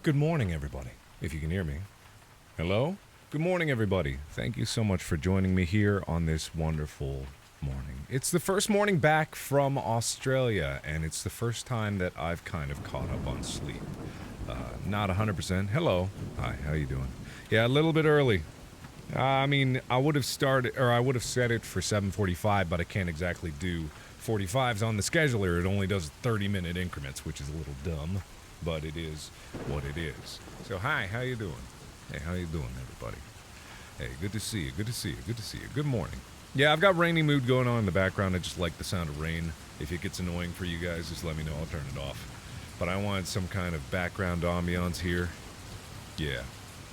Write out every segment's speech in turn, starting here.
Good morning, everybody, if you can hear me. Hello? Good morning, everybody. Thank you so much for joining me here on this wonderful morning. It's the first morning back from Australia, and it's the first time that I've kind of caught up on sleep. Not 100%. Hello. Hi, how you doing? Yeah, a little bit early. I would have set it for 7:45, but I can't exactly do 45s on the scheduler. It only does 30-minute increments, which is a little dumb, but it is what it is. So, hi, how you doing? Hey, how you doing, everybody? Hey, good to see you, good to see you, good to see you. Good morning. Yeah, I've got rainy mood going on in the background. I just like the sound of rain. If it gets annoying for you guys, just let me know. I'll turn it off. But I wanted some kind of background ambiance here. Yeah.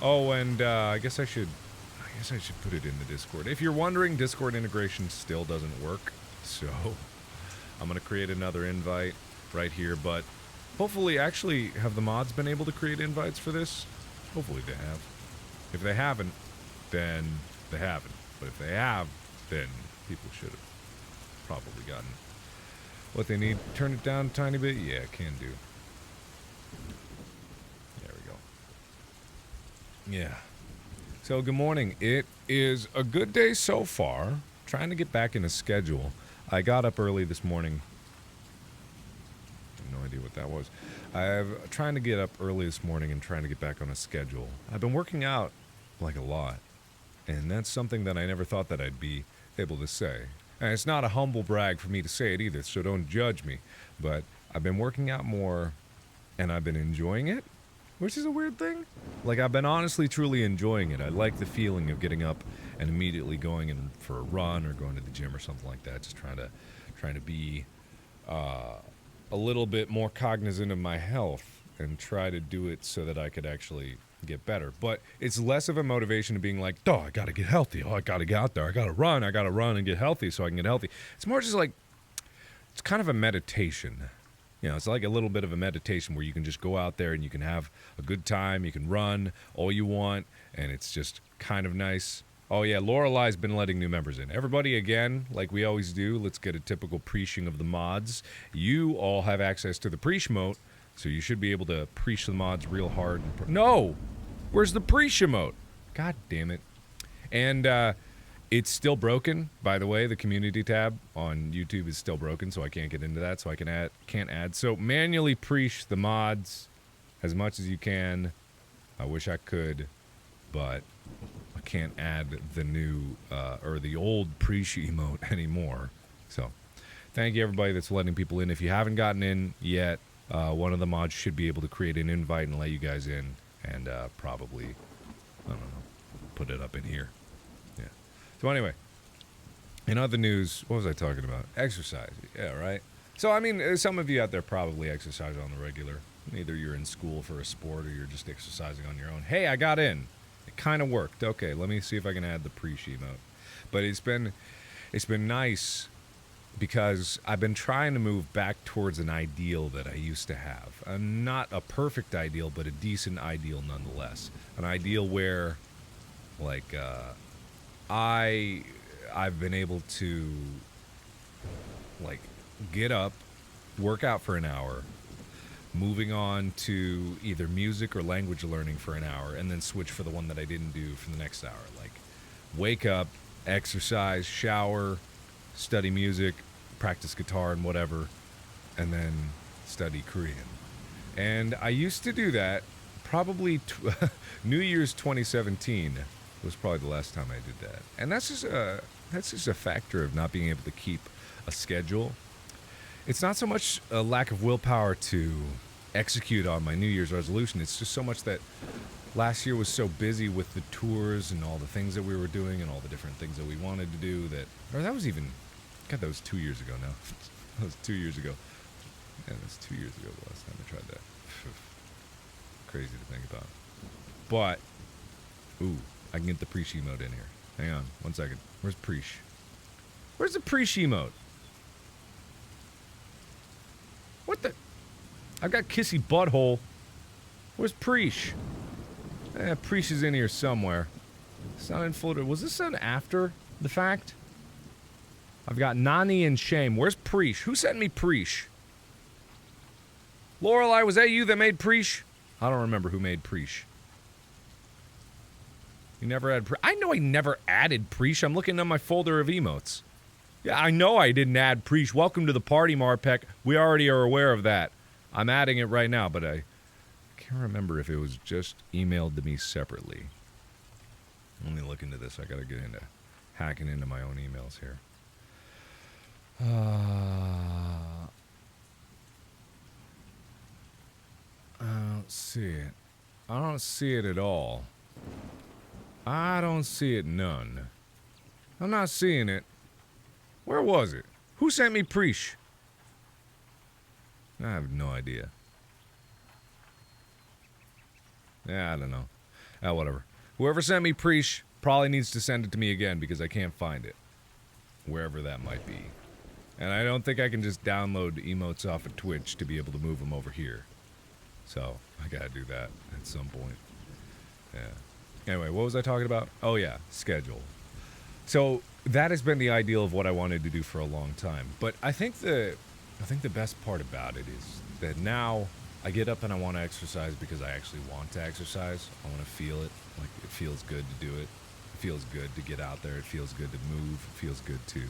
Oh, and I guess I should put it in the Discord. If you're wondering, Discord integration still doesn't work. So I'm going to create another invite right here. But hopefully, actually, have the mods been able to create invites for this? Hopefully they have. If they haven't, then they haven't. But if they have, then people should have probably gotten what they need. Turn it down a tiny bit? Yeah, can do. There we go. Yeah. So, good morning. It is a good day so far. Trying to get back in a schedule. I got up early this morning. I have no idea what that was. I'm trying to get up early this morning and trying to get back on a schedule. I've been working out like a lot. And that's something that I never thought that I'd be able to say. And it's not a humble brag for me to say it either, so don't judge me. But I've been working out more, and I've been enjoying it, which is a weird thing. Like, I've been honestly, truly enjoying it. I like the feeling of getting up and immediately going in for a run or going to the gym or something like that. Just trying to be a little bit more cognizant of my health and try to do it so that I could actually get better. But it's less of a motivation of being like, oh, I gotta get healthy. Oh, I gotta get out there. I gotta run and get healthy so I can get healthy. It's more just like, it's kind of a meditation. You know, it's like a little bit of a meditation where you can just go out there and you can have a good time. You can run all you want, and it's just kind of nice. Oh, yeah, Lorelai's been letting new members in. Everybody, again, like we always do, let's get a typical preaching of the mods. You all have access to the preach emote, so you should be able to preach the mods real hard. No! Where's the preach emote? God damn it. And it's still broken, by the way. The community tab on YouTube is still broken, so I can't get into that, so I can't add. So manually preach the mods as much as you can. I wish I could, but I can't add the new or the old preach emote anymore. So thank you, everybody that's letting people in. If you haven't gotten in yet, one of the mods should be able to create an invite and let you guys in, and probably, I don't know, put it up in here. Yeah. So anyway, in other news, what was I talking about? Exercise. Yeah, right? So, I mean, some of you out there probably exercise on the regular. Either you're in school for a sport or you're just exercising on your own. Hey, I got in. It kind of worked. Okay, let me see if I can add the pre-emote. But it's been nice because I've been trying to move back towards an ideal that I used to have. Not a perfect ideal, but a decent ideal nonetheless. An ideal where, like, I've been able to, like, get up, work out for an hour, moving on to either music or language learning for an hour, and then switch for the one that I didn't do for the next hour. Like, wake up, exercise, shower, study music, practice guitar and whatever, and then study Korean. And I used to do that probably New Year's 2017 was probably the last time I did that. And that's just a factor of not being able to keep a schedule. It's not so much a lack of willpower to execute on my New Year's resolution. It's just so much that last year was so busy with the tours and all the things that we were doing and all the different things that we wanted to do that was even, God, that was 2 years ago now. That was 2 years ago. Yeah, that was 2 years ago the last time I tried that. Crazy to think about. But, ooh, I can get the preach emote in here. Hang on, 1 second. Where's preach? Where's the preach emote? What the? I've got kissy butthole. Where's preach? Preach is in here somewhere. It's not in folder. Was this done after the fact? I've got Nani and Shame. Where's preach? Who sent me preach? Lorelai, was that you that made preach? I don't remember who made Preach. You never had I know I never added Preach. I'm looking at my folder of emotes. Yeah, I know I didn't add Preach. Welcome to the party, Marpek. We already are aware of that. I'm adding it right now, but I can't remember if it was just emailed to me separately. Let me look into this. I gotta get into hacking into my own emails here. I don't see it. I don't see it at all. I don't see it none. I'm not seeing it. Where was it? Who sent me Preach? I have no idea. Yeah, I don't know. Whatever. Whoever sent me Preach probably needs to send it to me again because I can't find it. Wherever that might be. And I don't think I can just download emotes off of Twitch to be able to move them over here. So, I gotta do that at some point. Yeah. Anyway, what was I talking about? Oh yeah, schedule. So, that has been the ideal of what I wanted to do for a long time. But I think the best part about it is that now I get up and I want to exercise because I actually want to exercise. I want to feel it. Like, it feels good to do it. It feels good to get out there. It feels good to move. It feels good to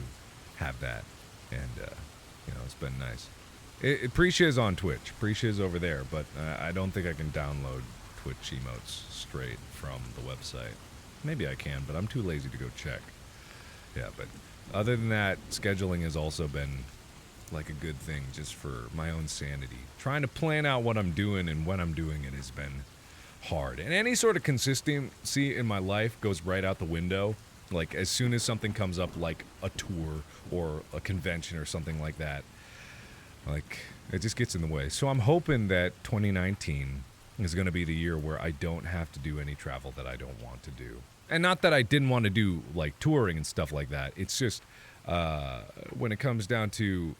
have that. And, it's been nice. Preach is on Twitch. Preach is over there, but I don't think I can download Twitch emotes straight from the website. Maybe I can, but I'm too lazy to go check. Yeah, but other than that, scheduling has also been like a good thing just for my own sanity. Trying to plan out what I'm doing and when I'm doing it has been hard. And any sort of consistency in my life goes right out the window. Like, as soon as something comes up, like a tour or a convention or something like that, like, it just gets in the way. So I'm hoping that 2019 is going to be the year where I don't have to do any travel that I don't want to do. And not that I didn't want to do, like, touring and stuff like that. It's just, when it comes down to...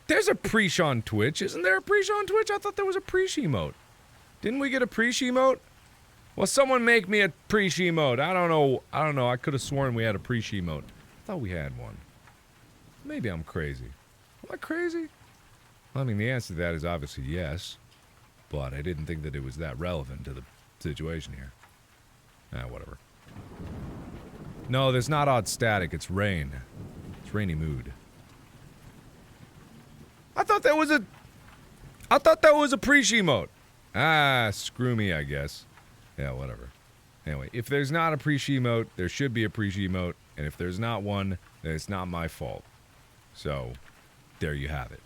There's a Preach on Twitch. Isn't there a Preach on Twitch? I thought there was a Preach emote. Didn't we get a Preach emote? Well, someone make me a Preach emote. I don't know. I could have sworn we had a Preach emote. I thought we had one. Maybe I'm crazy. Am I crazy? Well, I mean, the answer to that is obviously yes. But I didn't think that it was that relevant to the situation here. Whatever. No, there's not odd static. It's rain. It's rainy mood. I thought that was a Preach emote. Screw me, I guess. Yeah, whatever. Anyway, if there's not a Preach emote, there should be a Preach emote. And if there's not one, then it's not my fault. So, there you have it.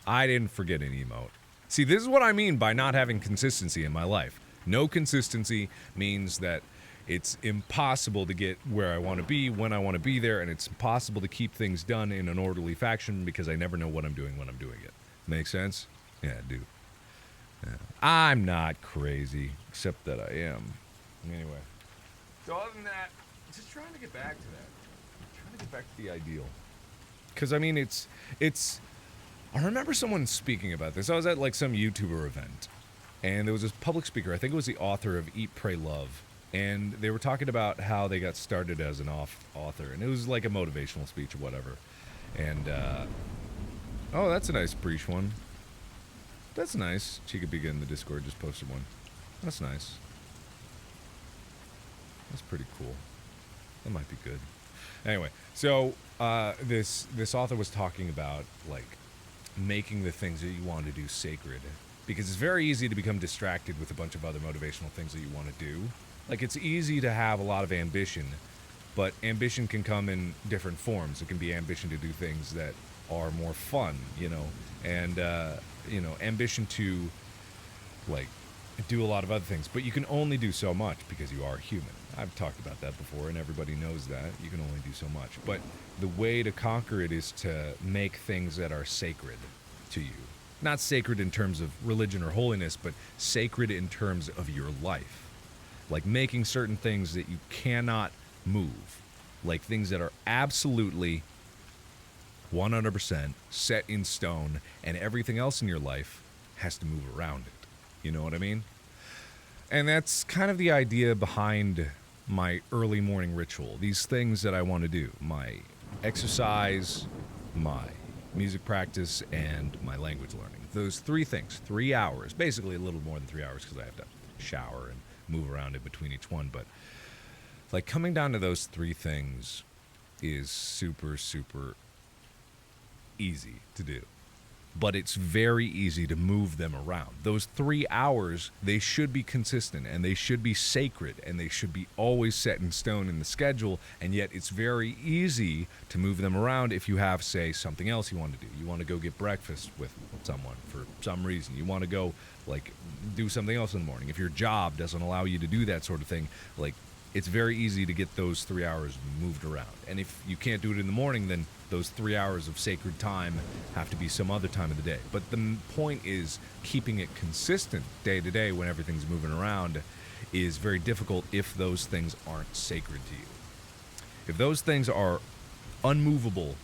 I didn't forget an emote. See, this is what I mean by not having consistency in my life. No consistency means that it's impossible to get where I want to be, when I want to be there, and it's impossible to keep things done in an orderly fashion because I never know what I'm doing when I'm doing it. Make sense? Yeah, I do. Yeah. I'm not crazy, except that I am. Anyway. So other than that, just trying to get back to that. Trying to get back to the ideal. Because, I mean, it's... I remember someone speaking about this. I was at, like, some YouTuber event, and there was this public speaker. I think it was the author of Eat, Pray, Love. And they were talking about how they got started as an author. And it was like a motivational speech or whatever. And, oh, that's a nice Preach one. That's nice. Chica Biga in the Discord just posted one. That's nice. That's pretty cool. That might be good. Anyway, so this author was talking about, like, making the things that you want to do sacred. Because it's very easy to become distracted with a bunch of other motivational things that you want to do. Like, it's easy to have a lot of ambition, but ambition can come in different forms. It can be ambition to do things that are more fun, and, ambition to, like, do a lot of other things. But you can only do so much because you are human. I've talked about that before, and everybody knows that. You can only do so much. But the way to conquer it is to make things that are sacred to you. Not sacred in terms of religion or holiness, but sacred in terms of your life. Like making certain things that you cannot move. Like things that are absolutely 100% set in stone, and everything else in your life has to move around it. You know what I mean? And that's kind of the idea behind my early morning ritual. These things that I want to do. My exercise, my music practice, and my language learning. Those 3 things. 3 hours. Basically a little more than 3 hours because I have to shower and move around in between each one. But like coming down to those three things is super, super easy to do. But it's very easy to move them around. Those 3 hours, they should be consistent and they should be sacred and they should be always set in stone in the schedule. And yet it's very easy to move them around if you have, say, something else you want to do. You want to go get breakfast with someone for some reason. You want to go, like, do something else in the morning. If your job doesn't allow you to do that sort of thing, like, it's very easy to get those 3 hours moved around. And if you can't do it in the morning, then those 3 hours of sacred time have to be some other time of the day. But the point is keeping it consistent day to day when everything's moving around is very difficult if those things aren't sacred to you. If those things are unmovable,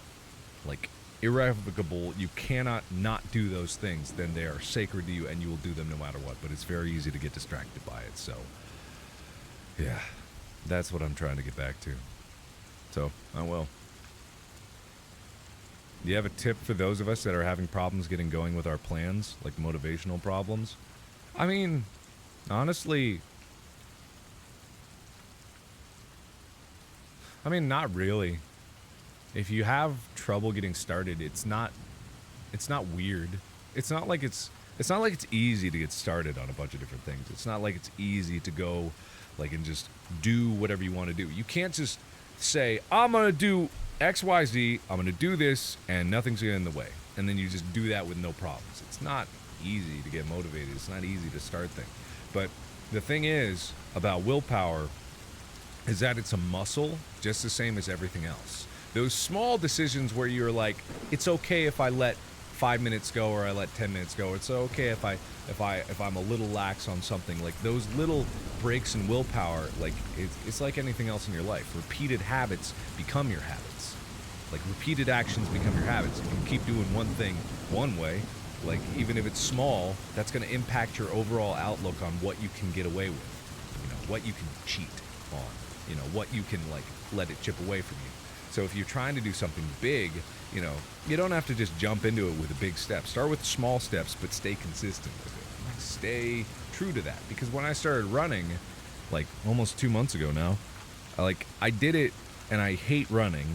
like irrevocable, you cannot not do those things, then they are sacred to you and you will do them no matter what. But it's very easy to get distracted by it. So, yeah, that's what I'm trying to get back to. So, I will. Do you have a tip for those of us that are having problems getting going with our plans, like motivational problems? I mean, honestly, not really. If you have trouble getting started, it's not weird. It's not like it's easy to get started on a bunch of different things. It's not like it's easy to go like and just do whatever you want to do. You can't just say, I'm going to do XYZ, I'm going to do this, and nothing's getting in the way. And then you just do that with no problems. It's not easy to get motivated. It's not easy to start things. But the thing is about willpower is that it's a muscle just the same as everything else. Those small decisions where you're like, it's okay if I let 5 minutes go or I let 10 minutes go. It's okay if I'm a little lax on something. Like those little breaks in willpower, like it's like anything else in your life. Repeated habits become your habits. Like repeated actions become your habits. If you keep doing one thing one way, like even if it's small, that's going to impact your overall outlook on what you can get away with. You know, what you can cheat on. You know, what you can like let it chip away from you. So if you're trying to do something big, you know, you don't have to just jump into it with a big step. Start with small steps, but stay consistent with it. Like, stay true to that. Because when I started running, like almost 2 months ago now, I did it, and I hate running,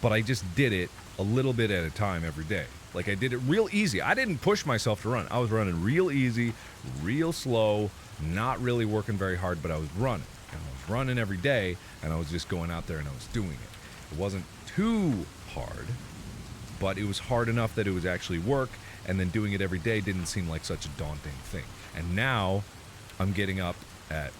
but I just did it a little bit at a time every day. Like I did it real easy. I didn't push myself to run. I was running real easy, real slow, not really working very hard, but I was running. And I was running every day, and I was just going out there and I was doing it. It wasn't too hard, but it was hard enough that it was actually work, and then doing it every day didn't seem like such a daunting thing. And now I'm getting up at,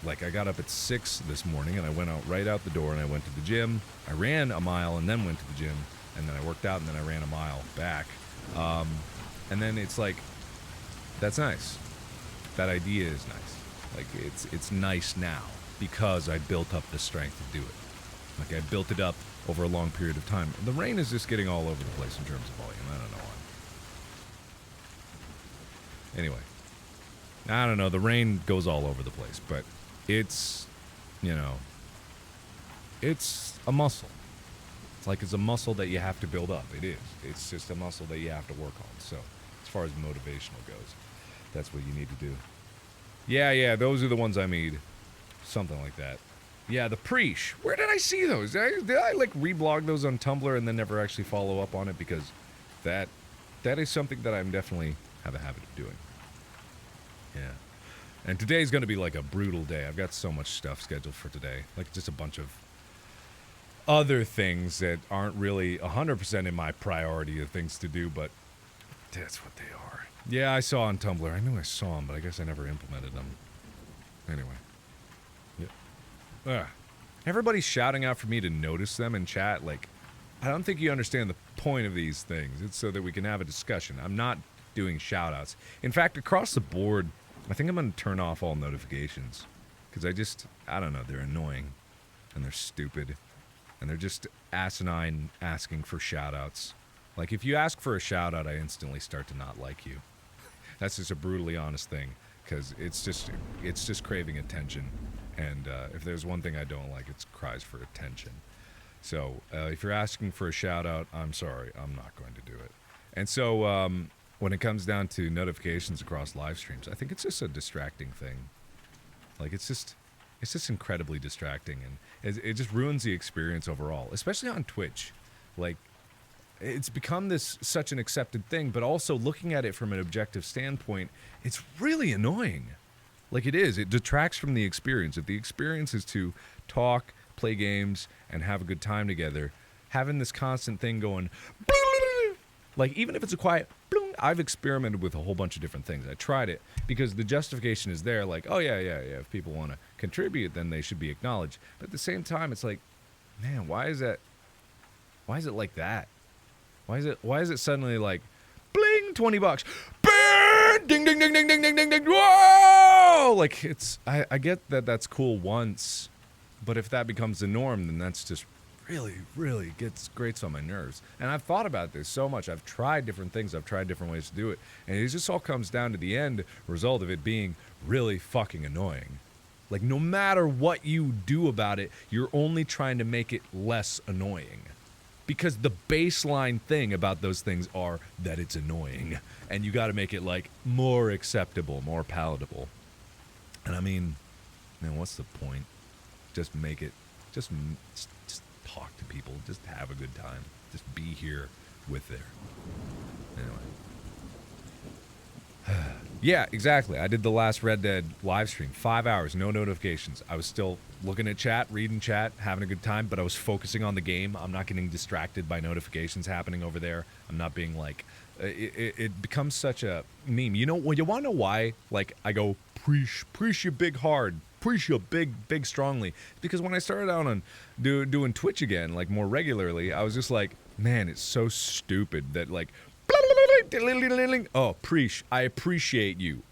like I got up at 6 this morning, and I went out right out the door, and I went to the gym. I ran a mile and then went to the gym, and then I worked out, and then I ran a mile back. And then it's like, that's nice. That idea is nice. Like it's nice now because I built up the strength to do it. Like I built it up over a long period of time. The rain is just getting all over the place in terms of volume. I don't know why. Anyway, I don't know. The rain goes all over the place, but it's, you know, it's a muscle. It's like it's a muscle that you have to build up. It is. It's just a muscle that you have to work on. So as far as motivational goes, that's what you need to do. Yeah, those are the ones I made. Something like that. Yeah, the Preach. Where did I see those? Did I like reblog those on Tumblr and then never actually follow up on it? Because that is something that I'm definitely have a habit of doing. Yeah. And today's going to be like a brutal day. I've got so much stuff scheduled for today. Like just a bunch of other things that aren't really 100% in my priority of things to do, but that's what they are. Yeah, I saw on Tumblr. I knew I saw them, but I guess I never implemented them. Anyway. Everybody's shouting out for me to notice them in chat. Like, I don't think you understand the point of these things. It's so that we can have a discussion. I'm not doing shout outs. In fact, across the board, I think I'm going to turn off all notifications. Because I don't know, they're annoying. And they're stupid. And they're just asinine asking for shout outs. Like, if you ask for a shout out, I instantly start to not like you. That's just a brutally honest thing. Because it's just craving attention. And if there's one thing I don't like, it's cries for attention. So if you're asking for a shout out, I'm sorry, I'm not going to do it. And so when it comes down to notifications across live streams, I think it's just a distracting thing. Like it's just incredibly distracting, and it just ruins the experience overall, especially on Twitch. Like, it's become such an accepted thing, but also looking at it from an objective standpoint, it's really annoying. Like it detracts from the experience. If the experience is to talk, play games, and have a good time together, having this constant thing going, like even if it's a quiet, I've experimented with a whole bunch of different things. I tried it because the justification is there, like, oh yeah, if people want to contribute, then they should be acknowledged. But at the same time, it's like, man, why is it like that? Why is it suddenly like, bling, $20, burn, ding, ding, ding, ding, ding, ding, ding, ding, whoa! Like I get that that's cool once, but if that becomes the norm, then that's just really, really grates on my nerves. And I've thought about this so much. I've tried different things. I've tried different ways to do it. And it just all comes down to the end result of it being really fucking annoying. Like, no matter what you do about it, you're only trying to make it less annoying. Because the baseline thing about those things are that it's annoying. And you got to make it, like, more acceptable, more palatable. And I mean, man, what's the point? Just make it, just talk to people, just have a good time, just be here with there. Anyway. Yeah, exactly. I did the last Red Dead live stream, 5 hours, no notifications. I was still looking at chat, reading chat, having a good time, but I was focusing on the game. I'm not getting distracted by notifications happening over there. I'm not being like, it becomes such a meme. You know, well, you want to know why? Like, I go, preach you big hard, preach you big strongly. Because when I started out on doing Twitch again, like more regularly, I was just like, man, it's so stupid that like, oh, preach, I appreciate you.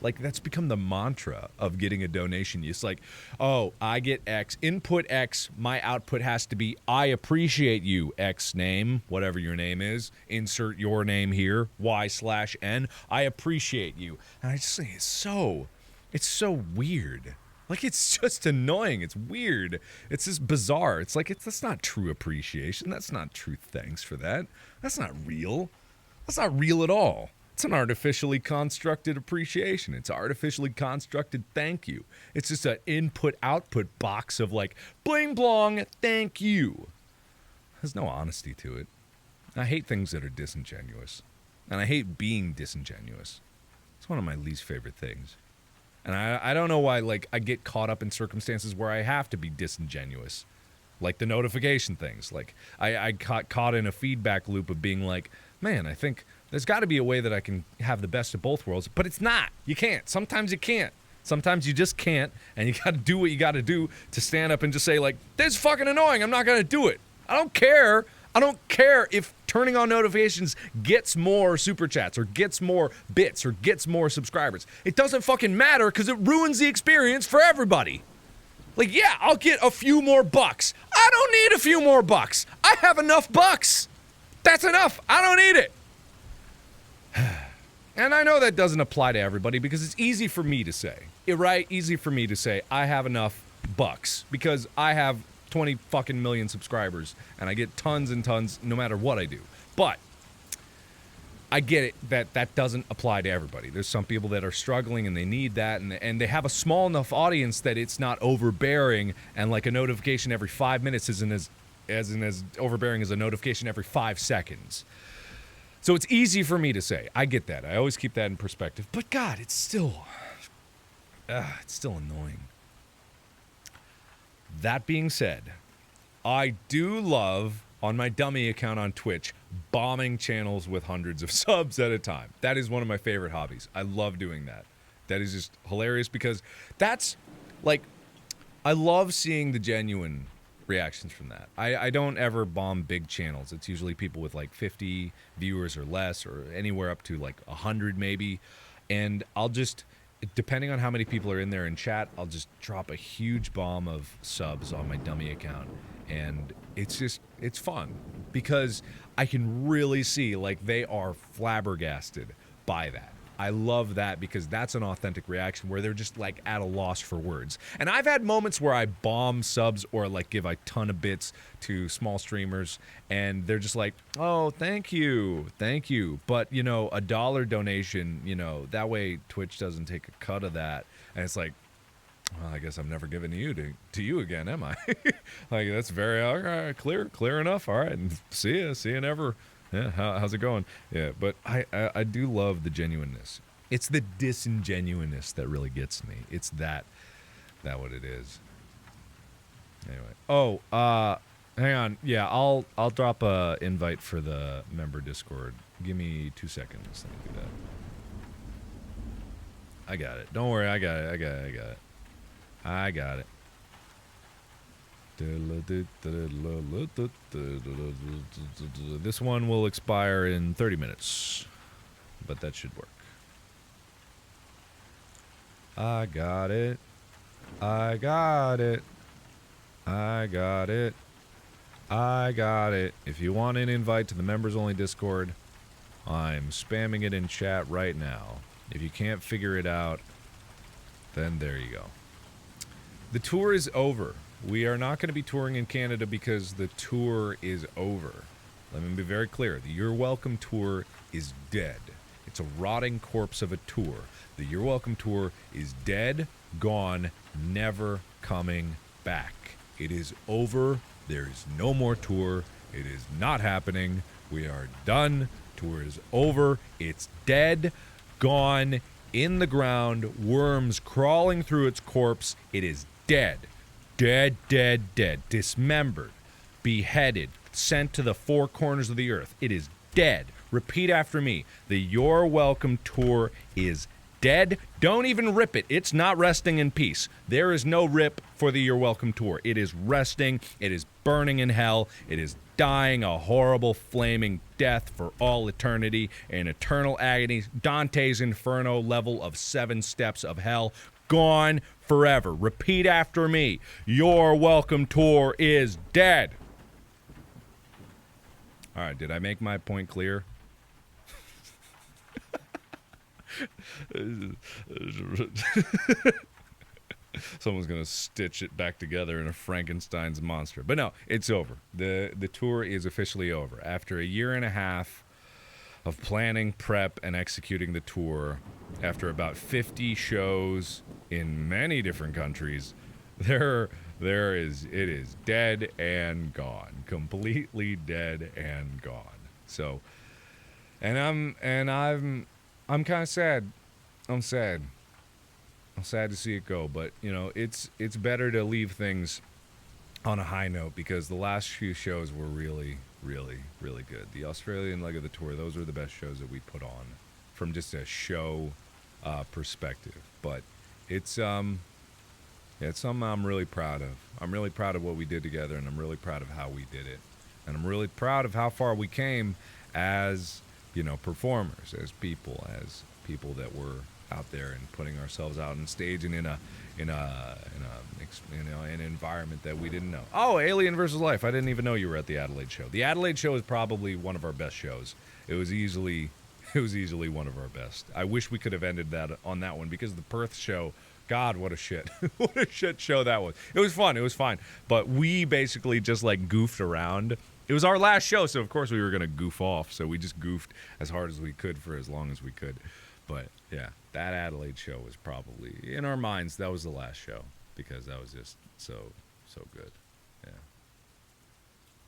Like, that's become the mantra of getting a donation. It's like, oh, I get X, input X, my output has to be, I appreciate you, X name, whatever your name is, insert your name here, Y/N, I appreciate you. And I just think it's so weird. Like, it's just annoying. It's weird. It's just bizarre. It's like, that's not true appreciation. That's not true thanks for that. That's not real. That's not real at all. It's an artificially constructed appreciation. It's artificially constructed thank you. It's just an input-output box of like, bling blong, thank you. There's no honesty to it. I hate things that are disingenuous. And I hate being disingenuous. It's one of my least favorite things. And I don't know why, like, I get caught up in circumstances where I have to be disingenuous. Like the notification things. Like, I got caught in a feedback loop of being like, man, I think there's got to be a way that I can have the best of both worlds. But it's not. You can't. Sometimes you can't. Sometimes you just can't. And you got to do what you got to do to stand up and just say, like, this is fucking annoying. I'm not going to do it. I don't care. I don't care if turning on notifications gets more super chats or gets more bits or gets more subscribers. It doesn't fucking matter because it ruins the experience for everybody. Like, yeah, I'll get a few more bucks. I don't need a few more bucks. I have enough bucks. That's enough. I don't need it. And I know that doesn't apply to everybody because it's easy for me to say. Right? Easy for me to say I have enough bucks because I have 20 fucking million subscribers and I get tons and tons no matter what I do. But I get it that doesn't apply to everybody. There's some people that are struggling and they need that and they have a small enough audience that it's not overbearing and like a notification every 5 minutes isn't as overbearing as a notification every 5 seconds. So it's easy for me to say. I get that. I always keep that in perspective. But God, it's still annoying. That being said, I do love, on my dummy account on Twitch, bombing channels with hundreds of subs at a time. That is one of my favorite hobbies. I love doing that. That is just hilarious because that's, like, I love seeing the genuine reactions from that. I don't ever bomb big channels. It's usually people with, like, 50 viewers or less or anywhere up to, like, 100 maybe. And I'll just, depending on how many people are in there in chat, I'll just drop a huge bomb of subs on my dummy account. And it's fun because I can really see, like, they are flabbergasted by that. I love that because that's an authentic reaction where they're just like at a loss for words. And I've had moments where I bomb subs or like give a ton of bits to small streamers and they're just like, oh, thank you. But, you know, $1 donation, you know, that way Twitch doesn't take a cut of that. And it's like, well, I guess I'm never giving to you again, am I? Like, that's very all right, clear enough. All right, and see you never. Yeah, how's it going? Yeah, but I do love the genuineness. It's the disingenuousness that really gets me. It's that what it is. Anyway, hang on. Yeah, I'll drop a invite for the member Discord. Give me 2 seconds. Let me do that. I got it. Don't worry, I got it. I got it. This one will expire in 30 minutes, but that should work. I got it. If you want an invite to the members only Discord, I'm spamming it in chat right now. If you can't figure it out, then there you go. The tour is over. We are not going to be touring in Canada because the tour is over. Let me be very clear. The You're Welcome tour is dead. It's a rotting corpse of a tour. The You're Welcome tour is dead, gone, never coming back. It is over. There is no more tour. It is not happening. We are done. Tour is over. It's dead, gone, in the ground, worms crawling through its corpse. It is dead. Dead, dismembered, beheaded, sent to the four corners of the earth. It is dead. Repeat after me. The You're Welcome tour is dead. Don't even rip it. It's not resting in peace. There is no rip for the You're Welcome tour. It is resting. It is burning in hell. It is dying a horrible, flaming death for all eternity, an eternal agony, Dante's Inferno level of 7 steps of hell. Gone forever. Repeat after me. You're Welcome tour is dead. All right, did I make my point clear? Someone's gonna stitch it back together in a Frankenstein's monster. But no, it's over. The tour is officially over. After a year and a half of planning, prep, and executing the tour, after about 50 shows in many different countries, it is dead and gone. Completely dead and gone. So, and I'm kind of sad. I'm sad to see it go, but you know, it's better to leave things on a high note because the last few shows were really good. The Australian leg of the tour, those were the best shows that we put on from just a show perspective. But it's something I'm really proud of. I'm really proud of what we did together, and I'm really proud of how we did it. And I'm really proud of how far we came as, you know, performers, as people that were out there and putting ourselves out on stage and in an environment that we didn't know. Oh, Alien vs. Life. I didn't even know you were at the Adelaide show. The Adelaide show is probably one of our best shows. It was easily one of our best. I wish we could have ended that on that one because the Perth show, God, what a shit. What a shit show that was. It was fun. It was fine. But we basically just like goofed around. It was our last show, so of course we were going to goof off. So we just goofed as hard as we could for as long as we could. But yeah, that Adelaide show was probably, in our minds, that was the last show because that was just so good. Yeah.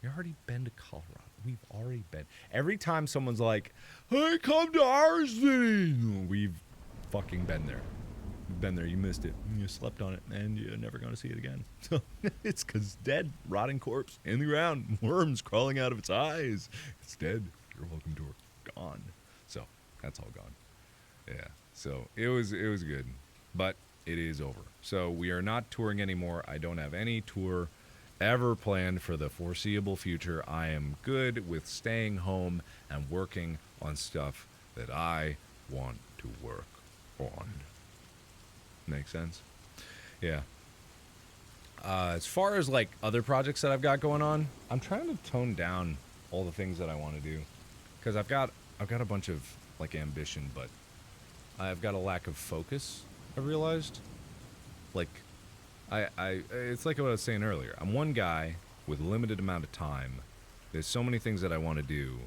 We already been to Colorado. We've already been. Every time someone's like, hey, come to our city, we've fucking been there. You've been there. You missed it. You slept on it, and you're never going to see it again. So it's because dead, rotting corpse in the ground, worms crawling out of its eyes. It's dead. You're welcome to it. Gone. So that's all gone. Yeah. So it was good, but it is over. So we are not touring anymore. I don't have any tour ever planned for the foreseeable future. I am good with staying home and working on stuff that I want to work on. Make sense? Yeah. As far as like other projects that I've got going on, I'm trying to tone down all the things that I want to do because I've got a bunch of like ambition, but I've got a lack of focus. I realized, like, it's like what I was saying earlier. I'm one guy with a limited amount of time. There's so many things that I want to do,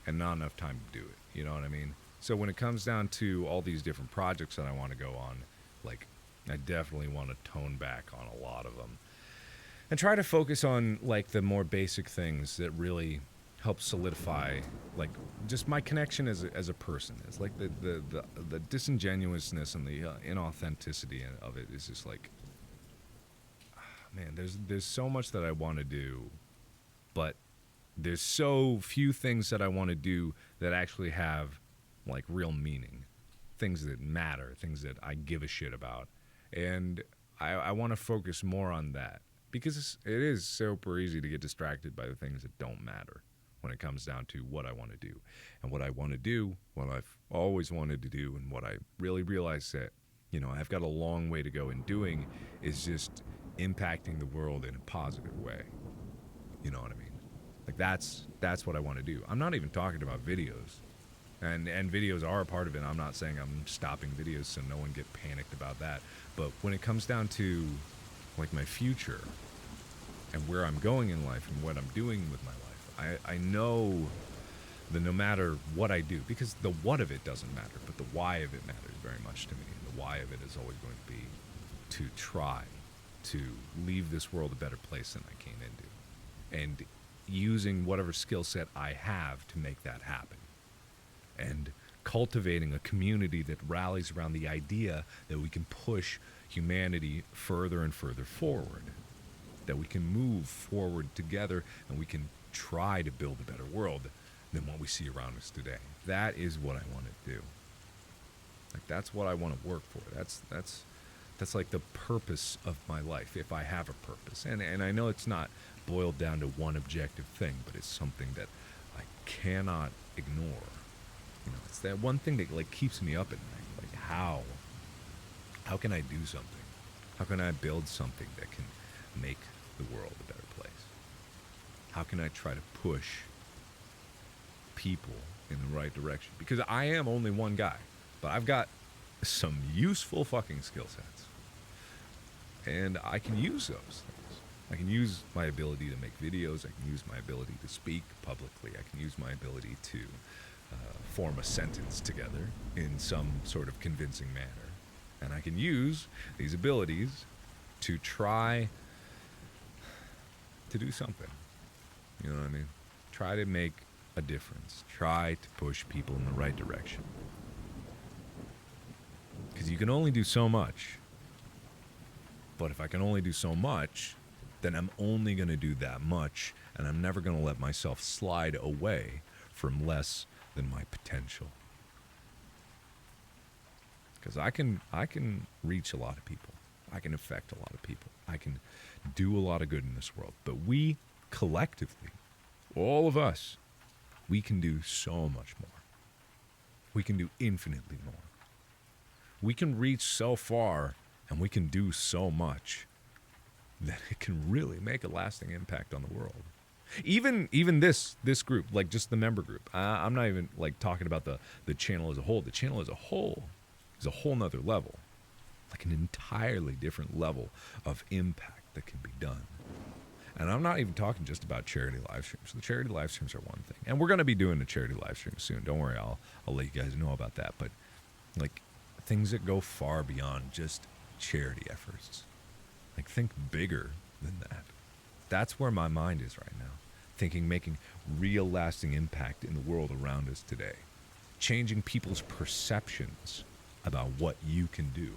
and not enough time to do it. You know what I mean? So when it comes down to all these different projects that I want to go on, like, I definitely want to tone back on a lot of them and try to focus on like the more basic things that really help solidify like just my connection as a person. It's like the disingenuousness and the inauthenticity of it is just like, man, there's so much that I want to do, but there's so few things that I want to do that actually have like real meaning, things that matter, things that I give a shit about. And I want to focus more on that because it is super easy to get distracted by the things that don't matter when it comes down to what I want to do. And what I want to do, what I've always wanted to do, and what I really realize that, you know, I've got a long way to go in doing is just impacting the world in a positive way. You know what I mean? Like that's what I want to do. I'm not even talking about videos. And videos are a part of it. I'm not saying I'm stopping videos so no one get panicked about that. But when it comes down to like my future and where I'm going in life and what I'm doing with my life, I know that no matter what I do, because the what of it doesn't matter, but the why of it matters very much to me. And the why of it is always going to be to try to leave this world a better place than I came into. And using whatever skill set I have to make that happen. And cultivating a community that rallies around the idea that we can push humanity further and further forward, that we can move forward together and we can try to build a better world than what we see around us today. That is what I want to do. Like that's what I want to work for. That's like the purpose of my life, if I have a purpose. And I know it's not boiled down to one objective thing, but it's something that I cannot ignore. You know, it's that one thing that like keeps me up at night. Like how can I do something? How can I build something that can make the world a better place? How can I try to push people in the right direction? Because I am only one guy, but I've got some useful fucking skill sets. And I can use those things. I can use my ability to make videos. I can use my ability to speak publicly. I can use my ability to form a sentence together in some sort of convincing manner. And I can use these abilities to try to do something. You know what I mean? Try to make a difference. Try to push people in the right direction. Because you can only do so much. But if I can only do so much, then I'm only going to do that much, and I'm never going to let myself slide away from less than my potential. Because I can reach a lot of people. I can affect a lot of people. I can do a lot of good in this world. But we collectively, all of us, we can do so much more. We can do infinitely more. We can reach so far and we can do so much that it can really make a lasting impact on the world. Even this group, like just the member group. I'm not even like talking about the channel as a whole. The channel as a whole is a whole nother level. Like an entirely different level of impact that can be done. And I'm not even talking just about charity live streams. The charity live streams are one thing. And we're going to be doing a charity live stream soon. Don't worry, I'll let you guys know about that. But like things that go far beyond just charity efforts. Like think bigger than that. That's where my mind is right now. Thinking making real lasting impact in the world around us today. Changing people's perceptions about what you can do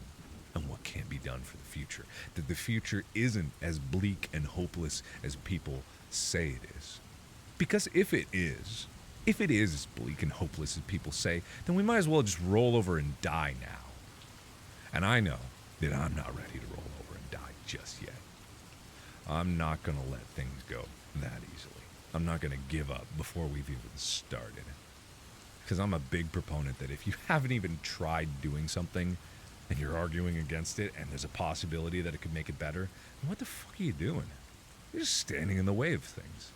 and what can be done for the future. That the future isn't as bleak and hopeless as people say it is. Because if it is as bleak and hopeless as people say, then we might as well just roll over and die now. And I know that I'm not ready to roll over and die just yet. I'm not going to let things go that easily. I'm not going to give up before we've even started. Because I'm a big proponent that if you haven't even tried doing something and you're arguing against it and there's a possibility that it could make it better, what the fuck are you doing? You're just standing in the way of things.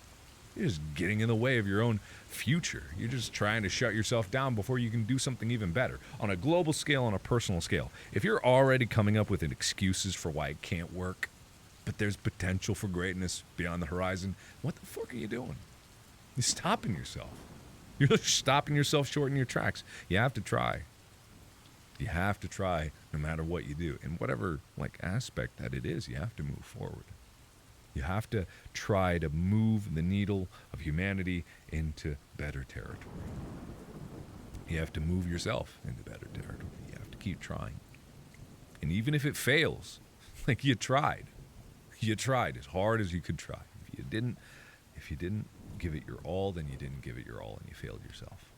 You're just getting in the way of your own future. You're just trying to shut yourself down before you can do something even better. On a global scale, on a personal scale, if you're already coming up with excuses for why it can't work, but there's potential for greatness beyond the horizon, what the fuck are you doing? You're stopping yourself. You're just stopping yourself short in your tracks. You have to try. You have to try no matter what you do. In whatever aspect that it is, you have to move forward. You have to try to move the needle of humanity into better territory. You have to move yourself into better territory. You have to keep trying. And even if it fails, you tried. You tried as hard as you could try. If you didn't give it your all, then you didn't give it your all and you failed yourself.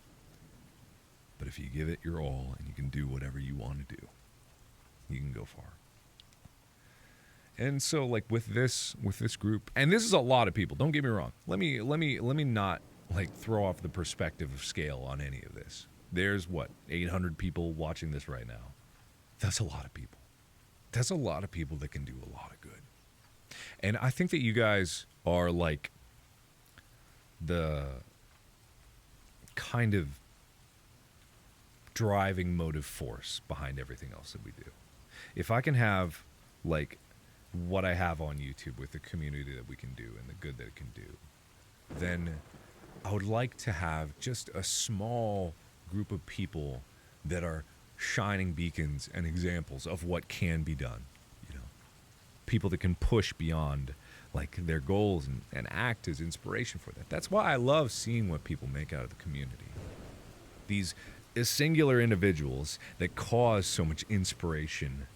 But if you give it your all and you can do whatever you want to do, you can go far. And so with this group, and this is a lot of people, don't get me wrong. Let me not throw off the perspective of scale on any of this. There's 800 people watching this right now. That's a lot of people. That's a lot of people that can do a lot of good. And I think that you guys are the kind of driving motive force behind everything else that we do. If I can have what I have on YouTube with the community that we can do and the good that it can do, then I would like to have just a small group of people that are shining beacons and examples of what can be done. People that can push beyond their goals and act as inspiration for that. That's why I love seeing what people make out of the community. These singular individuals that cause so much inspiration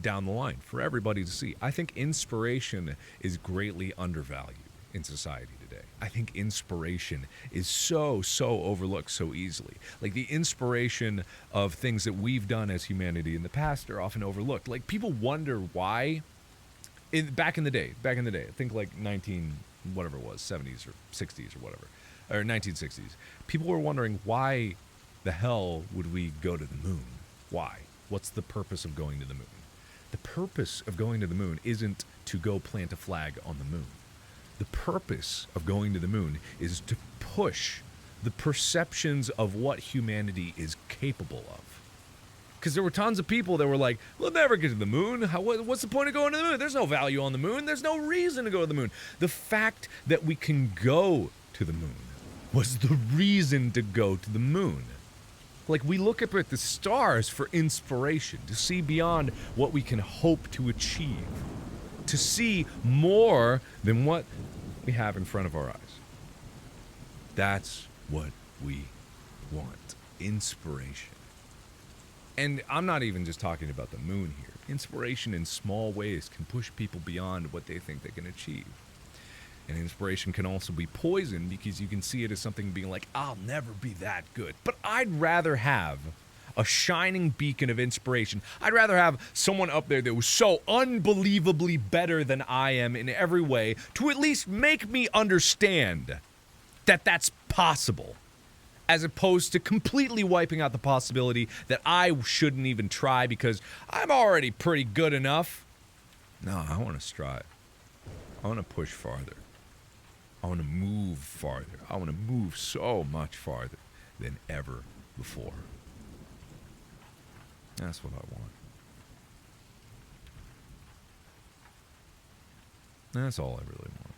down the line for everybody to see. I think inspiration is greatly undervalued in society today. I think inspiration is so overlooked so easily. The inspiration of things that we've done as humanity in the past are often overlooked. People wonder why. Back in the day, I think 19 whatever it was, 70s or 60s or whatever, or 1960s. People were wondering why the hell would we go to the moon? Why? What's the purpose of going to the moon? The purpose of going to the moon isn't to go plant a flag on the moon. The purpose of going to the moon is to push the perceptions of what humanity is capable of. Because there were tons of people that were like, we'll never get to the moon. What's the point of going to the moon? There's no value on the moon. There's no reason to go to the moon. The fact that we can go to the moon was the reason to go to the moon. We look up at the stars for inspiration, to see beyond what we can hope to achieve, to see more than what we have in front of our eyes. That's what we want. Inspiration. And I'm not even just talking about the moon here. Inspiration in small ways can push people beyond what they think they can achieve. And inspiration can also be poison because you can see it as something being I'll never be that good. But I'd rather have a shining beacon of inspiration. I'd rather have someone up there that was so unbelievably better than I am in every way to at least make me understand that that's possible, as opposed to completely wiping out the possibility that I shouldn't even try because I'm already pretty good enough. No, I want to strive. I want to push farther. I want to move farther. I want to move so much farther than ever before. That's what I want. That's all I really want.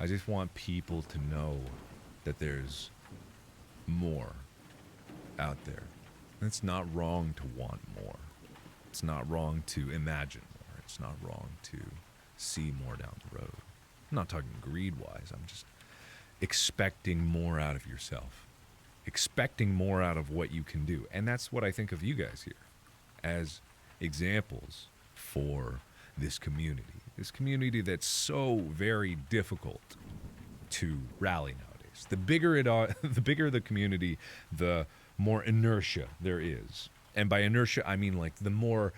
I just want people to know that there's more out there. It's not wrong to want more. It's not wrong to imagine more. It's not wrong to see more down the road. I'm not talking greed-wise. I'm just expecting more out of yourself. Expecting more out of what you can do. And that's what I think of you guys here as examples for this community. This community that's so very difficult to rally nowadays. The bigger the community, the more inertia there is. And by inertia, I mean the more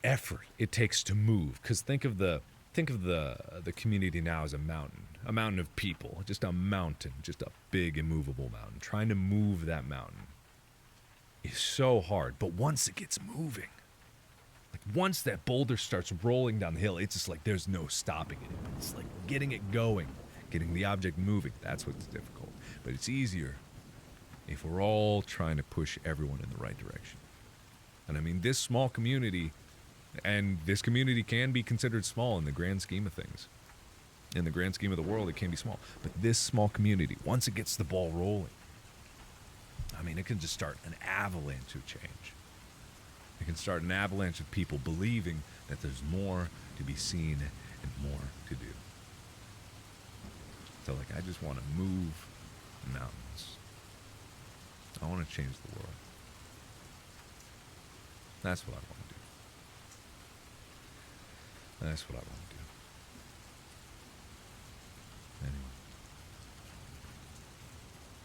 effort it takes to move. Because think of the community now as a mountain of people, just a mountain, just a big immovable mountain. Trying to move that mountain is so hard. But once it gets moving, Once that boulder starts rolling down the hill, it's just like there's no stopping it. It's like getting it going, getting the object moving. That's what's difficult. But it's easier if we're all trying to push everyone in the right direction. And I mean, this small community, and this community can be considered small in the grand scheme of things. In the grand scheme of the world, it can be small. But this small community, once it gets the ball rolling, I mean, it can just start an avalanche of change. It can start an avalanche of people believing that there's more to be seen and more to do. So, like, I just want to move mountains. I want to change the world. That's what I want to do. That's what I want to do. Anyway.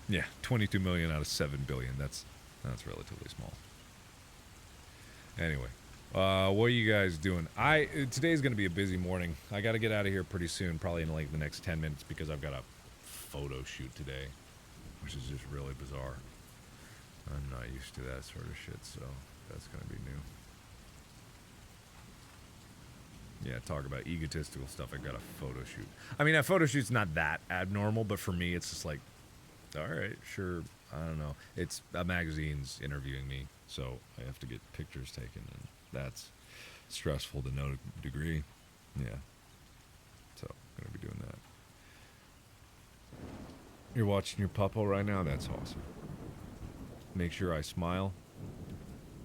Yeah, 22 million out of 7 billion. That's relatively small. Anyway, what are you guys doing? Today's going to be a busy morning. I got to get out of here pretty soon, probably in like the next 10 minutes, because I've got a photo shoot today, which is just really bizarre. I'm not used to that sort of shit, so that's going to be new. Yeah, talk about egotistical stuff. I got a photo shoot. I mean, a photo shoot's not that abnormal, but for me, it's just like, all right, sure. I don't know. It's a magazine's interviewing me, so I have to get pictures taken, and that's stressful to no degree. Yeah. So I'm going to be doing that. You're watching your puppo right now? That's awesome. Make sure I smile.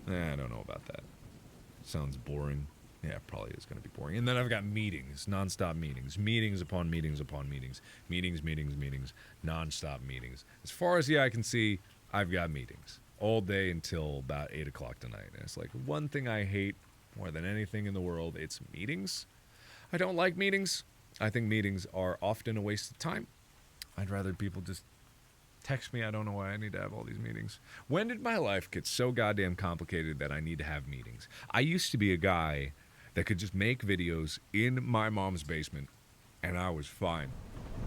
I don't know about that. Sounds boring. Yeah, it probably is going to be boring. And then I've got meetings, nonstop meetings, meetings upon meetings upon meetings, meetings, nonstop meetings. As far as the eye can see, I've got meetings all day until about 8 o'clock tonight. And it's like one thing I hate more than anything in the world, it's meetings. I don't like meetings. I think meetings are often a waste of time. I'd rather people just text me. I don't know why I need to have all these meetings. When did my life get so goddamn complicated that I need to have meetings? I used to be a guy that could just make videos in my mom's basement, and I was fine.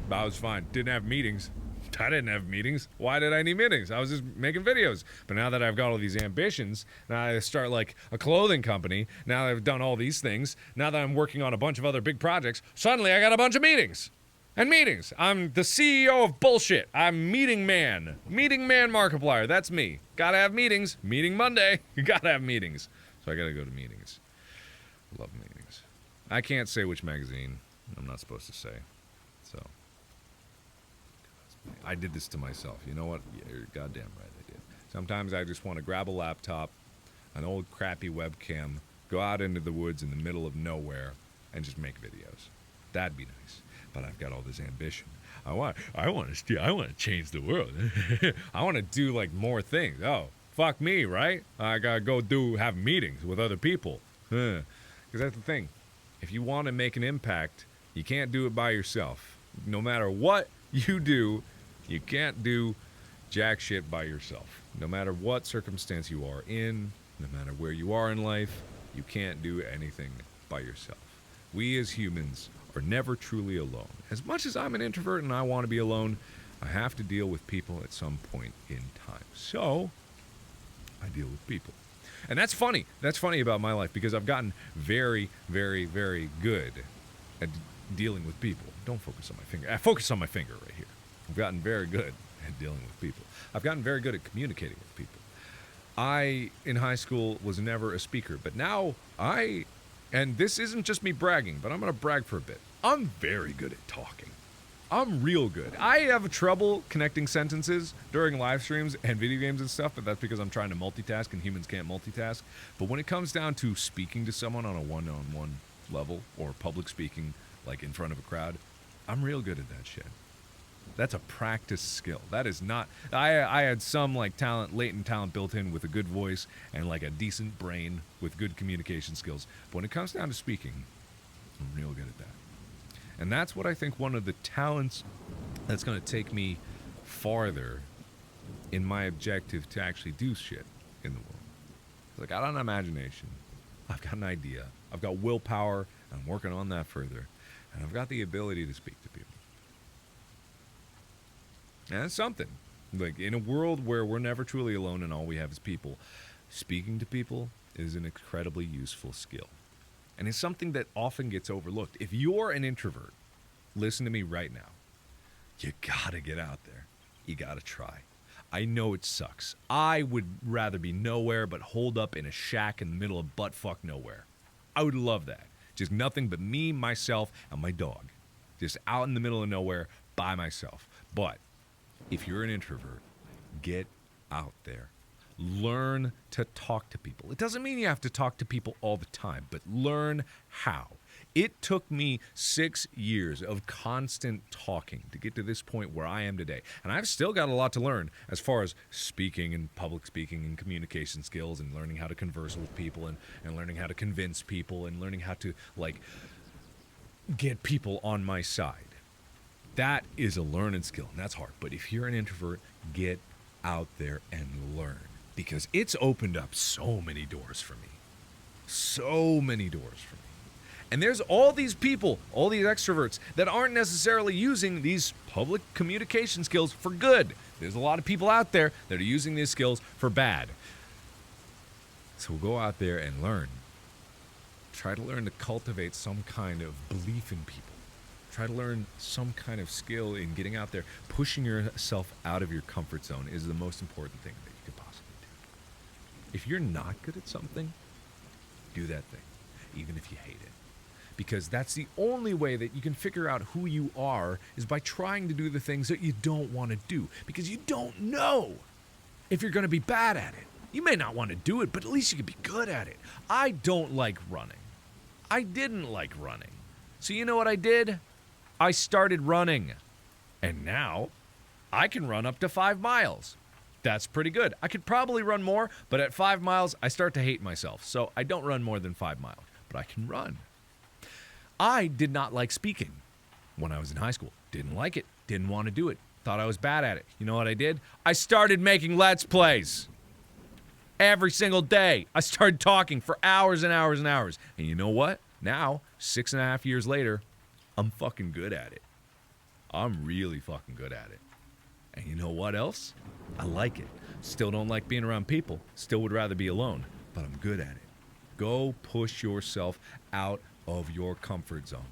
I was fine. Didn't have meetings. I didn't have meetings. Why did I need meetings? I was just making videos. But now that I've got all these ambitions, now I start like a clothing company, now that I've done all these things, now that I'm working on a bunch of other big projects, suddenly I got a bunch of meetings. And meetings. I'm the CEO of bullshit. I'm meeting man. Meeting man Markiplier. That's me. Gotta have meetings. Meeting Monday. Gotta have meetings. So I gotta go to meetings. Love meetings. I can't say which magazine. I'm not supposed to say. So I did this to myself. You know what? Yeah, you're goddamn right I did. Sometimes I just want to grab a laptop, an old crappy webcam, go out into the woods in the middle of nowhere, and just make videos. That'd be nice. But I've got all this ambition. I want to change the world. I want to do like more things. Oh, fuck me, right? I gotta go have meetings with other people. Because that's the thing. If you want to make an impact, you can't do it by yourself. No matter what you do, you can't do jack shit by yourself. No matter what circumstance you are in, no matter where you are in life, you can't do anything by yourself. We as humans are never truly alone. As much as I'm an introvert and I want to be alone, I have to deal with people at some point in time. So, I deal with people. And that's funny. That's funny about my life because I've gotten very, very, very good at dealing with people. Don't focus on my finger. I focus on my finger right here. I've gotten very good at dealing with people. I've gotten very good at communicating with people. I, in high school, was never a speaker, but now and this isn't just me bragging, but I'm going to brag for a bit. I'm very good at talking. I'm real good. I have trouble connecting sentences during live streams and video games and stuff, but that's because I'm trying to multitask and humans can't multitask. But when it comes down to speaking to someone on a one-on-one level or public speaking, like in front of a crowd, I'm real good at that shit. That's a practice skill. That is not... I had some like latent talent built in with a good voice and like a decent brain with good communication skills. But when it comes down to speaking, I'm real good at that. And that's what I think one of the talents that's going to take me farther in my objective to actually do shit in the world. Like, I got an imagination. I've got an idea. I've got willpower. I'm working on that further. And I've got the ability to speak to people. And that's something. Like, in a world where we're never truly alone and all we have is people, speaking to people is an incredibly useful skill. And it's something that often gets overlooked. If you're an introvert, listen to me right now. You gotta get out there. You gotta try. I know it sucks. I would rather be nowhere but holed up in a shack in the middle of buttfuck nowhere. I would love that. Just nothing but me, myself, and my dog. Just out in the middle of nowhere by myself. But if you're an introvert, get out there. Learn to talk to people. It doesn't mean you have to talk to people all the time, but learn how. It took me 6 years of constant talking to get to this point where I am today. And I've still got a lot to learn as far as speaking and public speaking and communication skills and learning how to converse with people and learning how to convince people and learning how to, get people on my side. That is a learning skill, and that's hard. But if you're an introvert, get out there and learn. Because it's opened up so many doors for me. So many doors for me. And there's all these people, all these extroverts, that aren't necessarily using these public communication skills for good. There's a lot of people out there that are using these skills for bad. So go out there and learn. Try to learn to cultivate some kind of belief in people. Try to learn some kind of skill in getting out there. Pushing yourself out of your comfort zone is the most important thing that you could possibly do. If you're not good at something, do that thing, even if you hate it. Because that's the only way that you can figure out who you are, is by trying to do the things that you don't want to do. Because you don't know if you're going to be bad at it. You may not want to do it, but at least you can be good at it. I don't like running. I didn't like running. So you know what I did? I started running. And now I can run up to 5 miles. That's pretty good. I could probably run more, but at 5 miles, I start to hate myself. So I don't run more than 5 miles, but I can run. I did not like speaking when I was in high school. Didn't like it. Didn't want to do it. Thought I was bad at it. You know what I did? I started making Let's Plays. Every single day. I started talking for hours and hours and hours. And you know what? Now, 6.5 years later, I'm fucking good at it. I'm really fucking good at it. And you know what else? I like it. Still don't like being around people. Still would rather be alone. But I'm good at it. Go push yourself out of your comfort zone.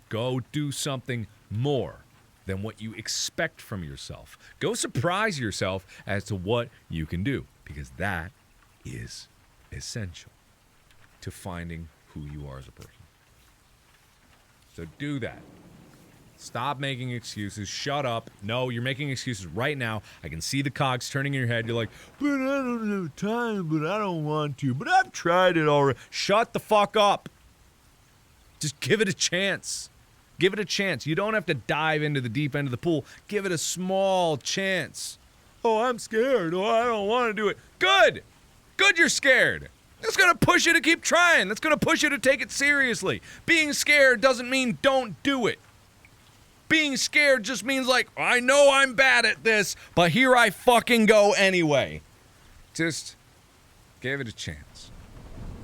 Go do something more than what you expect from yourself. Go surprise yourself as to what you can do, because that is essential to finding who you are as a person. So do that. Stop making excuses. Shut up. No, you're making excuses right now. I can see the cogs turning in your head. You're like, but I don't have time, but I don't want to, but I've tried it already. Shut the fuck up. Just give it a chance. Give it a chance. You don't have to dive into the deep end of the pool. Give it a small chance. Oh, I'm scared. Oh, I don't want to do it. Good. Good you're scared. That's going to push you to keep trying. That's going to push you to take it seriously. Being scared doesn't mean don't do it. Being scared just means I know I'm bad at this, but here I fucking go anyway. Just give it a chance.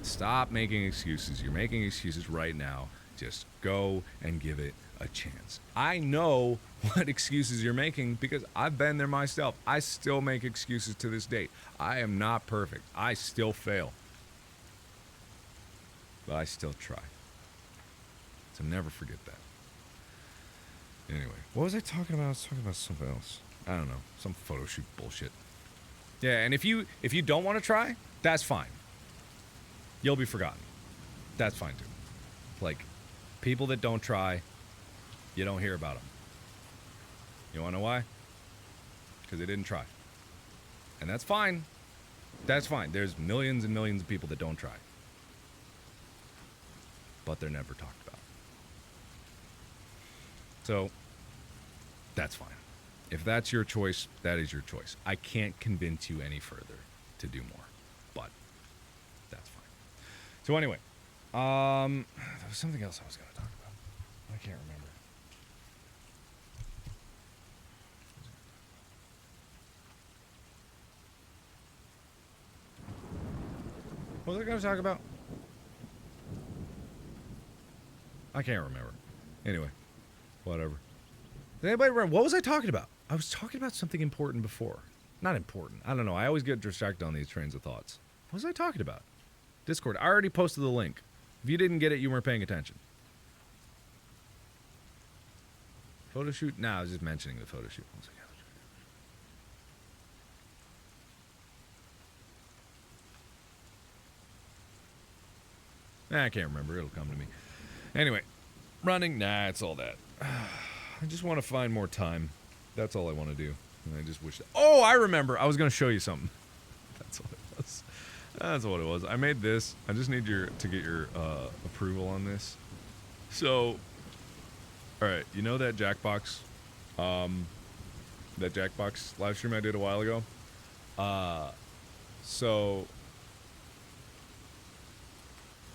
Stop making excuses. You're making excuses right now. Just go and give it a chance. I know what excuses you're making because I've been there myself. I still make excuses to this date. I am not perfect. I still fail. But I still try. So never forget that. Anyway, what was I talking about? I was talking about something else. I don't know. Some photo shoot bullshit. Yeah, and if you don't want to try, that's fine. You'll be forgotten. That's fine too. People that don't try, you don't hear about them. You want to know why? Because they didn't try. And that's fine. That's fine. There's millions and millions of people that don't try. But they're never talked about. So, that's fine. If that's your choice, that is your choice. I can't convince you any further to do more. But, that's fine. So anyway, there was something else I was going to talk about. I can't remember. What was I going to talk about? I can't remember. Anyway, whatever. Does anybody remember? What was I talking about? I was talking about something important before. Not important. I don't know. I always get distracted on these trains of thoughts. What was I talking about? Discord. I already posted the link. If you didn't get it, you weren't paying attention. Photo shoot? Nah, I was just mentioning the photo shoot. I can't remember. It'll come to me. Anyway, running? Nah, it's all that. I just want to find more time. That's all I want to do. And I just wish that... Oh, I remember. I was going to show you something. That's what it was. That's what it was. I made this. I just need to get your approval on this. So, all right. You know that Jackbox? That Jackbox live stream I did a while ago? So...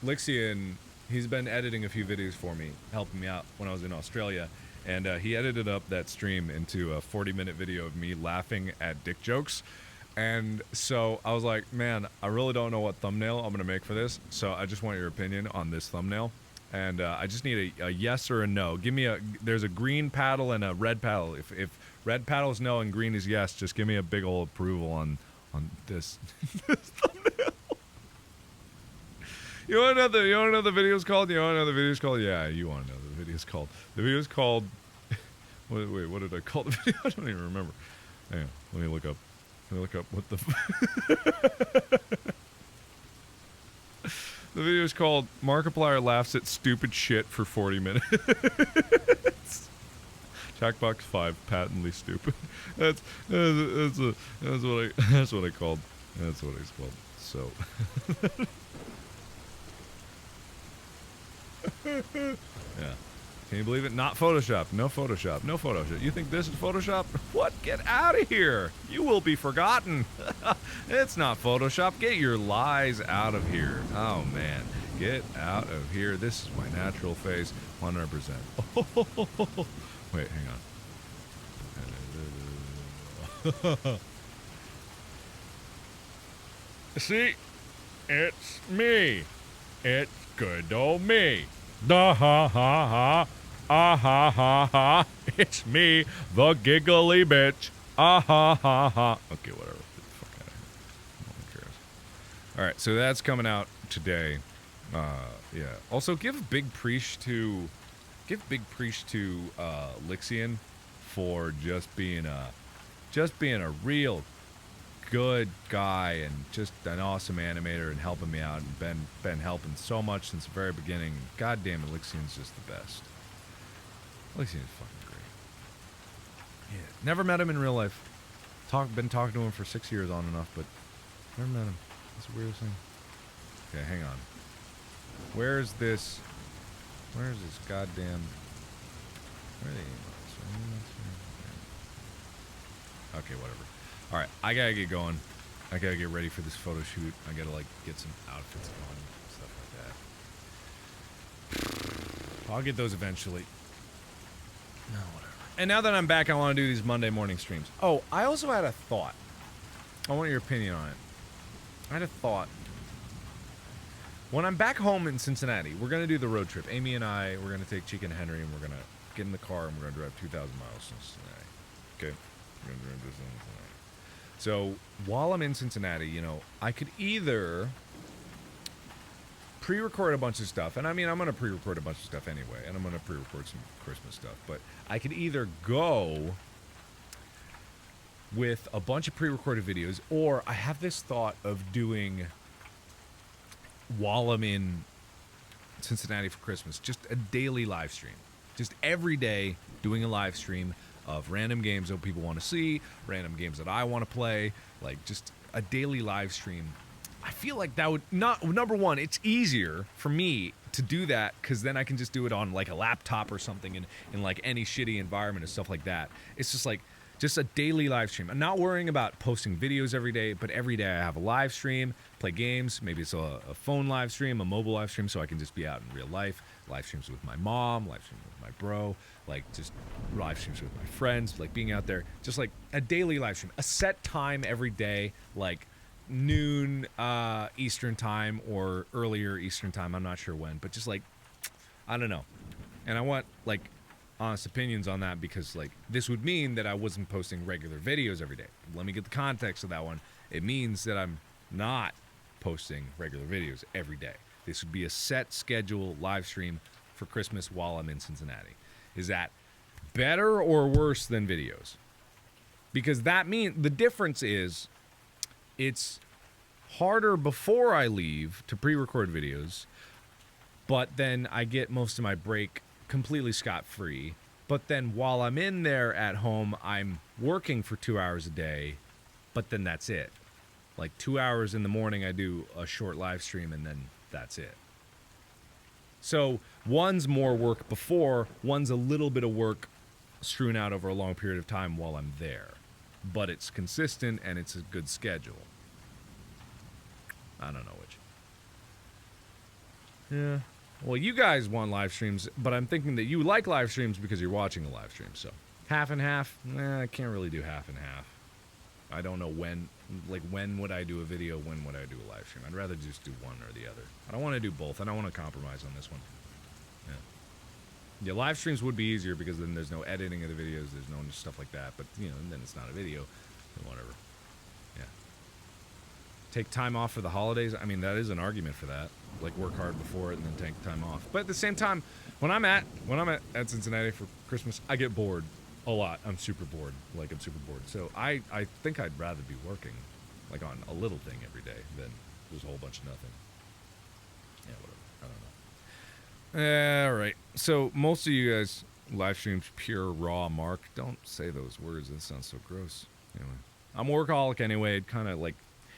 Lixian, he's been editing a few videos for me, helping me out when I was in Australia, and he edited up that stream into a 40-minute video of me laughing at dick jokes. And so I was like, man, I really don't know what thumbnail I'm going to make for this, so I just want your opinion on this thumbnail. And I just need a yes or a no. Give me there's a green paddle and a red paddle. If red paddle is no and green is yes, just give me a big old approval on this, this thumbnail. You want to know the video's called? You want to know the video's called? Yeah, you want to know the video's called. The video's called... Wait, what did I call the video? I don't even remember. Hang on, let me look up what the... The video's called Markiplier Laughs at Stupid Shit for 40 minutes. Jackbox 5, patently stupid. That's what I called. That's what it's called. So... Yeah. Can you believe it? Not Photoshop. No Photoshop. No Photoshop. You think this is Photoshop? What? Get out of here. You will be forgotten. It's not Photoshop. Get your lies out of here. Oh, man. Get out of here. This is my natural face. 100%. Wait, hang on. See? It's me. It's good old me. Da ha ha ha. Ah ha ha ha. It's me, the giggly bitch. Ah ha ha ha. Okay, whatever. Get the fuck out of here. No one cares. Alright, so that's coming out today. Yeah. Also give big preach to Lixian for just being a real good guy and just an awesome animator and helping me out and been helping so much since the very beginning. God damn it, Lixian's just the best. Lixian's fucking great. Yeah. Never met him in real life. Been talking to him for 6 years on and off, but never met him. That's the weirdest thing. Okay, hang on. Where's this goddamn... Where are they? Okay, whatever. Alright, I gotta get going. I gotta get ready for this photo shoot. I gotta, like, get some outfits going, stuff like that. I'll get those eventually. No, whatever. And now that I'm back, I want to do these Monday morning streams. Oh, I also had a thought. I want your opinion on it. I had a thought. When I'm back home in Cincinnati, we're gonna do the road trip. Amy and I, we're gonna take Chica and Henry, and we're gonna get in the car, and we're gonna drive 2,000 miles to Cincinnati. Okay? We're gonna drive to Cincinnati. So, while I'm in Cincinnati, you know, I could either pre-record a bunch of stuff, and I mean, I'm going to pre-record a bunch of stuff anyway, and I'm going to pre-record some Christmas stuff, but I could either go with a bunch of pre-recorded videos, or I have this thought of doing, while I'm in Cincinnati for Christmas, just a daily live stream. Just every day doing a live stream of random games that people want to see, random games that I want to play, like just a daily live stream. I feel like that would number one, it's easier for me to do that because then I can just do it on like a laptop or something in like any shitty environment and stuff like that. It's just like just a daily live stream. I'm not worrying about posting videos every day, but every day I have a live stream, play games. Maybe it's a phone live stream, a mobile live stream, so I can just be out in real life. Live streams with my mom, live streams with my bro, like just live streams with my friends, like being out there. Just like a daily live stream, a set time every day, like noon Eastern time or earlier Eastern time. I'm not sure when, but just like, I don't know. And I want like honest opinions on that because like this would mean that I wasn't posting regular videos every day. Let me get the context of that one. It means that I'm not posting regular videos every day. This would be a set schedule live stream for Christmas while I'm in Cincinnati. Is that better or worse than videos? Because that means the difference is it's harder before I leave to pre-record videos, but then I get most of my break completely scot-free. But then while I'm in there at home, I'm working for 2 hours a day, but then that's it. Like 2 hours in the morning, I do a short live stream, and then that's it. So one's more work before, one's a little bit of work strewn out over a long period of time while I'm there. But it's consistent, and it's a good schedule. I don't know which. Yeah. Well, you guys want live streams, but I'm thinking that you like live streams because you're watching a live stream. So half and half, I can't really do half and half. I don't know when would I do a video, when would I do a live stream. I'd rather just do one or the other. I don't want to do both. I don't want to compromise on this one. Yeah, live streams would be easier because then there's no editing of the videos, there's no stuff like that. But, and then it's not a video, whatever. Yeah. Take time off for the holidays. I mean, that is an argument for that. Like, work hard before it and then take time off. But at the same time, when I'm at Cincinnati for Christmas, I get bored a lot. I'm super bored. I'm super bored. So I think I'd rather be working, like, on a little thing every day than just a whole bunch of nothing. Yeah, whatever. I don't know. All right. So most of you guys live streams pure raw. Mark, don't say those words. That sounds so gross. Anyway, I'm a workaholic anyway. Kind of like,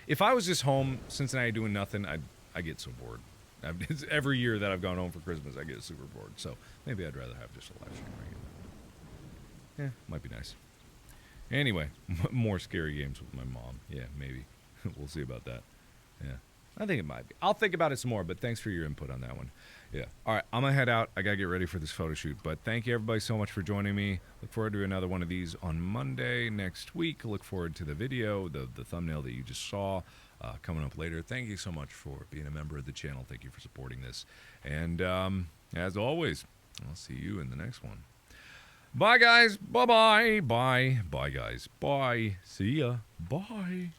if I was just home Cincinnati doing nothing, I get so bored. Every year that I've gone home for Christmas, I get super bored. So maybe I'd rather have just a live stream regular. Yeah, might be nice. Anyway, more scary games with my mom. Yeah, maybe. We'll see about that. Yeah, I think it might be. I'll think about it some more, but thanks for your input on that one. Yeah. All right, I'm going to head out. I got to get ready for this photo shoot. But thank you, everybody, so much for joining me. Look forward to another one of these on Monday next week. Look forward to the video, the thumbnail that you just saw coming up later. Thank you so much for being a member of the channel. Thank you for supporting this. And as always, I'll see you in the next one. Bye, guys. Bye-bye. Bye. Bye, guys. Bye. See ya. Bye.